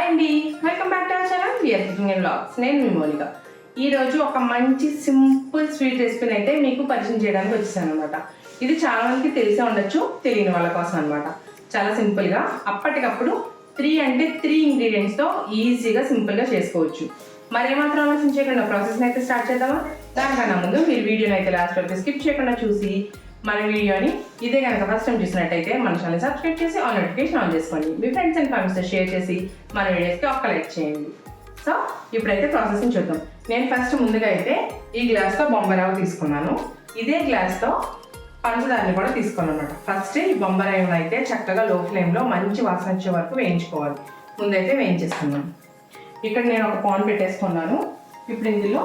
Hi అండి, welcome back to our channel V R cooking and vlogs. నేను మీ మౌనిక. ఈరోజు ఒక మంచి సింపుల్ స్వీట్ రెసిపీని అయితే మీకు పరిచయం చేయడానికి వచ్చేసాను అనమాట. ఇది చాలా మందికి తెలిసే ఉండొచ్చు, తెలియని వాళ్ళ కోసం అనమాట. చాలా సింపుల్గా అప్పటికప్పుడు 3 ఇంగ్రీడియంట్స్తో ఈజీగా సింపుల్గా చేసుకోవచ్చు. మరేమాత్రం ఆలోచించకుండా ప్రాసెస్ని అయితే స్టార్ట్ చేద్దామా? దానికన్నా ముందు మీరు వీడియోని అయితే లాస్ట్ వరకు స్కిప్ చేయకుండా చూసి మన వీడియోని ఇదే కనుక ఫస్ట్ టైం చూసినట్టయితే మన ఛానల్ సబ్స్క్రైబ్ చేసి ఆల్ నోటిఫికేషన్ ఆన్ చేసుకోండి. మీ ఫ్రెండ్స్ అండ్ ఫ్యామిలీస్తో షేర్ చేసి మన వీడియోస్కి ఒక్క లైక్ చేయండి. సో ఇప్పుడైతే ప్రాసెస్ని చూద్దాం. నేను ఫస్ట్ ముందుగా అయితే ఈ గ్లాస్తో బొంబాయి తీసుకున్నాను. ఇదే గ్లాస్తో పంచదారని కూడా తీసుకున్నాను అనమాట. ఫస్ట్ ఈ బొంబాయి అయితే చక్కగా లో ఫ్లేమ్లో మంచి వాసన వచ్చే వరకు వేయించుకోవాలి. ముందైతే వేయించేస్తున్నాను. ఇక్కడ నేను ఒక పాన్ పెట్టేసుకున్నాను. ఇప్పుడు ఇందులో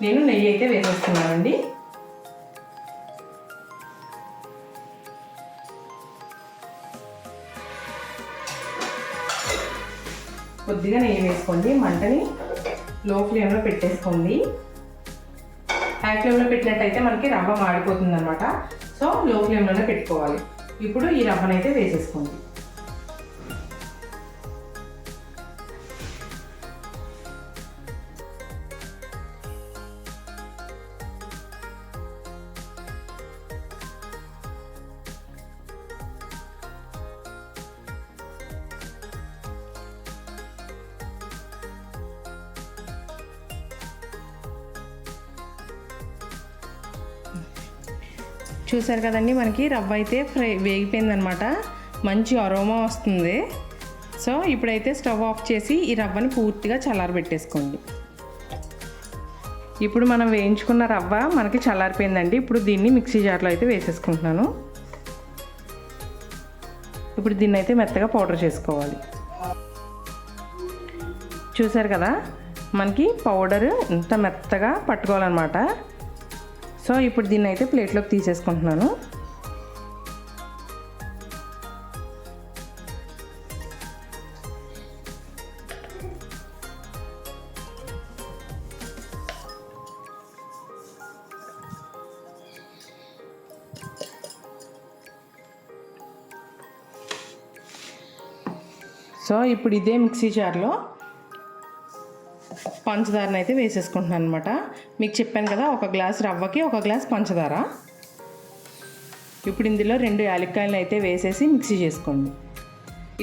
నేను నెయ్యి అయితే వేసేస్తున్నానండి. కొద్దిగా నెయ్యి వేసుకోండి. మంటని లో ఫ్లేమ్లో పెట్టేసుకోండి. హై ఫ్లేమ్లో పెట్టినట్టయితే మనకి రవ్వ మాడిపోతుంది అనమాట. సో లో ఫ్లేమ్లోనే పెట్టుకోవాలి. ఇప్పుడు ఈ రవ్వనైతే వేసేసుకోండి. చూసారు కదండి, మనకి రవ్వ అయితే వేగిపోయిందనమాట. మంచి అరోమా వస్తుంది. సో ఇప్పుడైతే స్టవ్ ఆఫ్ చేసి ఈ రవ్వని పూర్తిగా చల్లారబెట్టేసుకోండి. ఇప్పుడు మనం వేయించుకున్న రవ్వ మనకి చల్లారిపోయిందండి. ఇప్పుడు దీన్ని మిక్సీ జార్లో అయితే వేసేసుకుంటున్నాను. ఇప్పుడు దీన్ని అయితే మెత్తగా పౌడర్ చేసుకోవాలి. చూసారు కదా, మనకి పౌడర్ ఇంత మెత్తగా పట్టుకోవాలన్నమాట. సో ఇప్పుడు దీన్ని అయితే ప్లేట్లోకి తీసేసుకుంటున్నాను. సో ఇప్పుడు ఇదే మిక్సీ జార్లో పంచదారని అయితే వేసేసుకుంటున్నాను అనమాట. మీకు చెప్పాను కదా, ఒక గ్లాస్ రవ్వకి ఒక గ్లాస్ పంచదార. ఇప్పుడు ఇందులో 2 యాలక్కాయలను అయితే వేసేసి మిక్సీ చేసుకోండి.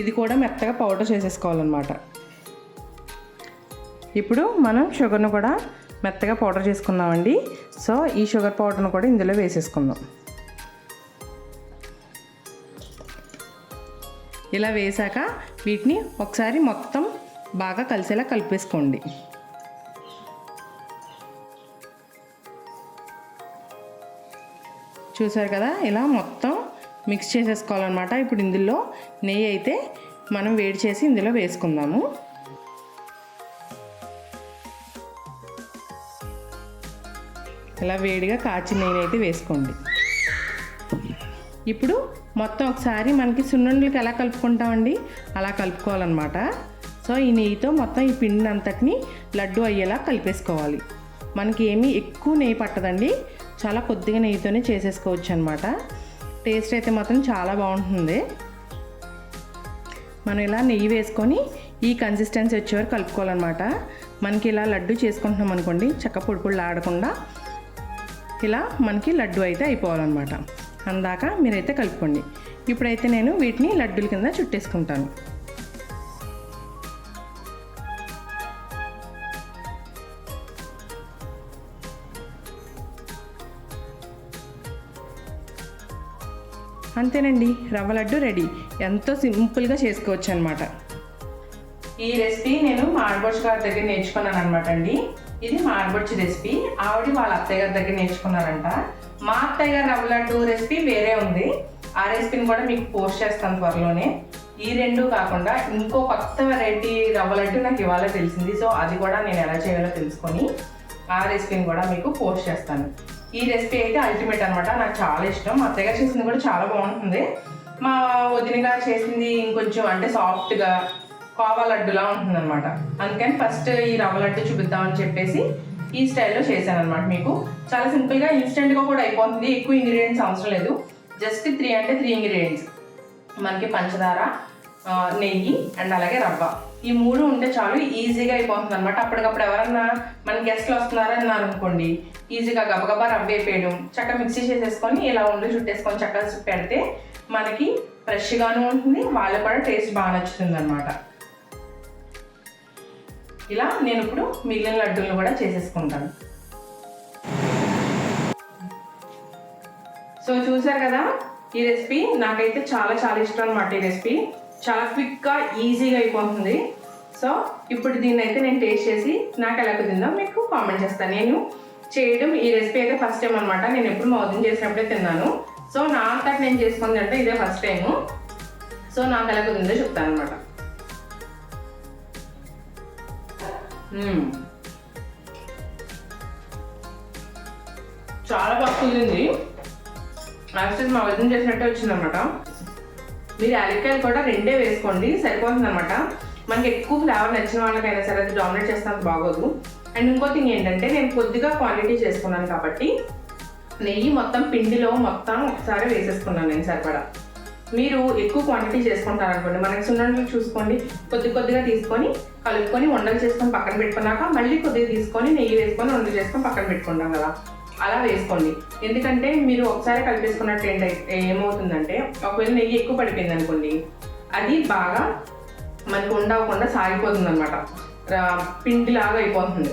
ఇది కూడా మెత్తగా పౌడర్ చేసేసుకోవాలన్నమాట. ఇప్పుడు మనం షుగర్ను కూడా మెత్తగా పౌడర్ చేసుకున్నామండి. సో ఈ షుగర్ పౌడర్ను కూడా ఇందులో వేసేసుకుందాం. ఇలా వేసాక వీటిని ఒకసారి మొత్తం బాగా కలిసేలా కలిపేసుకోండి. చూసారు కదా, ఇలా మొత్తం మిక్స్ చేసేసుకోవాలన్నమాట. ఇప్పుడు ఇందులో నెయ్యి అయితే మనం వేడి చేసి ఇందులో వేసుకుందాము. ఇలా వేడిగా కాచిన నెయ్యి అయితే వేసుకోండి. ఇప్పుడు మొత్తం ఒకసారి మనకి సున్నుండలకి ఎలా కలుపుకుంటామండి, అలా కలుపుకోవాలన్నమాట. సో ఈ నెయ్యితో మొత్తం ఈ పిండిని అంతటిని లడ్డు అయ్యేలా కలిపేసుకోవాలి. మనకి ఏమీ ఎక్కువ నెయ్యి పట్టదండి, చాలా కొద్దిగా నెయ్యితోనే చేసేసుకోవచ్చు అనమాట. టేస్ట్ అయితే మాత్రం చాలా బాగుంటుంది. మనం ఇలా నెయ్యి వేసుకొని ఈ కన్సిస్టెన్సీ వచ్చేవారు కలుపుకోవాలన్నమాట. మనకి ఇలా లడ్డు చేసుకుంటున్నాం అనుకోండి, చక్క పొడి ఆడకుండా ఇలా మనకి లడ్డు అయితే అయిపోవాలన్నమాట. అందాక మీరైతే కలుపుకోండి. ఇప్పుడైతే నేను వీటిని లడ్డూల కింద చుట్టేసుకుంటాను. అంతేనండి, రవ్వ లడ్డు రెడీ. ఎంతో సింపుల్గా చేసుకోవచ్చు అనమాట. ఈ రెసిపీ నేను మా ఆడబడుచు గారి దగ్గర నేర్చుకున్నాను అనమాట అండి. ఇది మా ఆడబడుచు రెసిపీ. ఆవిడ వాళ్ళ అత్తయ్య గారి దగ్గర నేర్చుకున్నారంట. మా అత్తయ్య గారి రవ్వ లడ్డు రెసిపీ వేరే ఉంది. ఆ రెసిపీని కూడా మీకు పోస్ట్ చేస్తాను త్వరలోనే. ఈ 2 కాకుండా ఇంకో కొత్త వెరైటీ రవ్వ లడ్డు నాకు ఇవాళ తెలిసింది. సో అది కూడా నేను ఎలా చేయాలో తెలుసుకొని ఆ రెసిపీని కూడా మీకు పోస్ట్ చేస్తాను. ఈ రెసిపీ అయితే అల్టిమేట్ అనమాట. నాకు చాలా ఇష్టం. మా అత్తయ్య గారు చేసింది కూడా చాలా బాగుంటుంది. మా వదిన గారు చేసింది ఇంకొంచెం అంటే సాఫ్ట్గా కోవా లడ్డులా ఉంటుంది అనమాట. అందుకని ఫస్ట్ ఈ రవ్వ లడ్డు చూపిద్దామని చెప్పేసి ఈ స్టైల్లో చేశాను అనమాట. మీకు చాలా సింపుల్గా ఇన్స్టెంట్గా కూడా అయిపోతుంది. ఎక్కువ ఇంగ్రీడియంట్స్ అవసరం లేదు. Just 3 ingredients. మనకి పంచదార, నెయ్యి అండ్ అలాగే రవ్వ, ఈ 3 ఉంటే చాలు, ఈజీగా అయిపోతుంది అనమాట. అప్పటికప్పుడు ఎవరన్నా మన గెస్ట్లు వస్తున్నారన్నారు అనుకోండి, ఈజీగా గబగబా రవ్వ వేపేయడం, చక్కగా మిక్సీ చేసేసుకొని ఇలా ఉండి చుట్టేసుకొని చక్కగా పెడితే మనకి ఫ్రెష్గాను ఉంటుంది, వాళ్ళకి కూడా టేస్ట్ బాగా నచ్చుతుంది అనమాట. ఇలా నేను ఇప్పుడు మిగిలిన లడ్డూలను కూడా చేసేసుకుంటాను. సో చూసారు కదా, ఈ రెసిపీ నాకైతే చాలా చాలా ఇష్టం అనమాట. ఈ రెసిపీ చాలా క్విక్గా ఈజీగా అయిపోతుంది. సో ఇప్పుడు దీన్ని అయితే నేను టేస్ట్ చేసి నాకు ఎలా కుదిరిందో మీకు కామెంట్ చేస్తాను. నేను చేయడం ఈ రెసిపీ అయితే ఫస్ట్ టైం అనమాట. నేను ఎప్పుడు మౌదం చేసినప్పుడే తిన్నాను. సో నా అంతటి నేను చేసుకుంది అంటే ఇదే ఫస్ట్ టైము. సో నాకు ఎలా కుదిరిందో చెప్తాను అనమాట. చాలా బాగా కుదిరింది. యాక్చువల్లీ మా వదిన చేసినట్టే వచ్చిందనమాట. మీరు యాలక్కాయలు కూడా 2 వేసుకోండి, సరిపోతుంది అనమాట. మనకి ఎక్కువ ఫ్లేవర్ నచ్చిన వాళ్ళకైనా సరే అది డామినేట్ చేస్తే అంత బాగోదు. అండ్ ఇంకో థింగ్ ఏంటంటే, నేను కొద్దిగా క్వాంటిటీ చేసుకున్నాను కాబట్టి నెయ్యి మొత్తం పిండిలో మొత్తం ఒకసారి వేసేసుకున్నాను నేను సరిపడా. మీరు ఎక్కువ క్వాంటిటీ చేసుకుంటారనుకోండి, మనకి సున్నుండలు చూసుకోండి, కొద్దిగా తీసుకొని కలుపుకొని ఉండలు చేసుకొని పక్కన పెట్టుకున్నాక మళ్ళీ కొద్దిగా తీసుకొని నెయ్యి వేసుకొని ఉండలు చేసుకొని పక్కన పెట్టుకుంటాం కదా, అలా వేసుకోండి. ఎందుకంటే మీరు ఒకసారి కలిపేసుకున్నట్టు ఏమవుతుందంటే, ఒకవేళ నెయ్యి ఎక్కువ పడిపోయింది అనుకోండి, అది బాగా మనకు ఉండవకుండా సాగిపోతుంది అనమాట, పిండిలాగా అయిపోతుంది.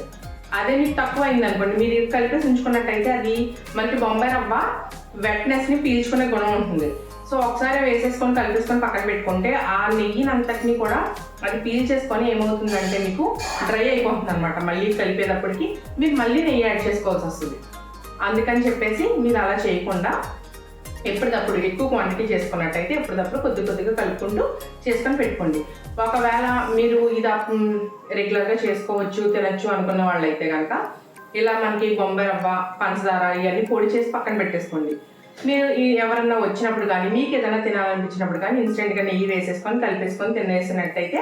అదే మీకు తక్కువ అయింది అనుకోండి, మీరు కలిపేసి ఉంచుకున్నట్టయితే అది మనకి బొంబాయి రవ్వ వెట్నెస్ని పీల్చుకునే గుణం ఉంటుంది. సో ఒకసారి వేసేసుకొని కలిపేసుకొని పక్కన పెట్టుకుంటే ఆ నెయ్యినంతటిని కూడా అది పీల్చేసుకొని ఏమవుతుందంటే మీకు డ్రై అయిపోతుంది అనమాట. మళ్ళీ కలిపేటప్పటికి మీరు మళ్ళీ నెయ్యి యాడ్ చేసుకోవాల్సి వస్తుంది. అందుకని చెప్పేసి మీరు అలా చేయకుండా ఎప్పటికప్పుడు ఎక్కువ క్వాంటిటీ చేసుకున్నట్టయితే ఎప్పటికప్పుడు కొద్దిగా కలుపుకుంటూ చేసుకొని పెట్టుకోండి. ఒకవేళ మీరు ఇది రెగ్యులర్గా చేసుకోవచ్చు తినచ్చు అనుకున్న వాళ్ళు అయితే కనుక ఇలా మనకి బొంబాయి రవ్వ పంచదార ఇవన్నీ పొడి చేసి పక్కన పెట్టేసుకోండి. మీరు ఎవరన్నా వచ్చినప్పుడు కానీ మీకు ఏదైనా తినాలనిపించినప్పుడు కానీ ఇన్స్టెంట్గా నెయ్యి వేసేసుకొని కలిపేసుకొని తినేసినట్టయితే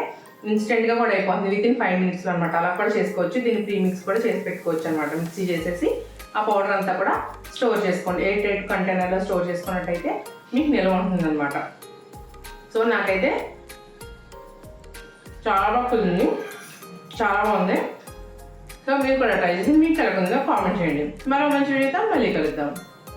ఇన్స్టెంట్గా కూడా అయిపోతుంది, వితిన్ 5 minutesలో అనమాట. అలా కూడా చేసుకోవచ్చు. దీన్ని ప్రీమిక్స్ కూడా చేసి పెట్టుకోవచ్చు అనమాట. మిక్సీ చేసేసి ఆ పౌడర్ అంతా కూడా స్టోర్ చేసుకోండి. 8 కంటైనర్లో స్టోర్ చేసుకున్నట్టయితే మీకు నిల్వ ఉంటుంది అనమాట. సో నాకైతే చాలా బాగా కుదిరింది, చాలా బాగుంది. సో మీరు కూడా ట్రై చేసి మీకు ఎలా ఉందో కామెంట్ చేయండి. మరో మంచి వీడియోతో మళ్ళీ కలుద్దాం.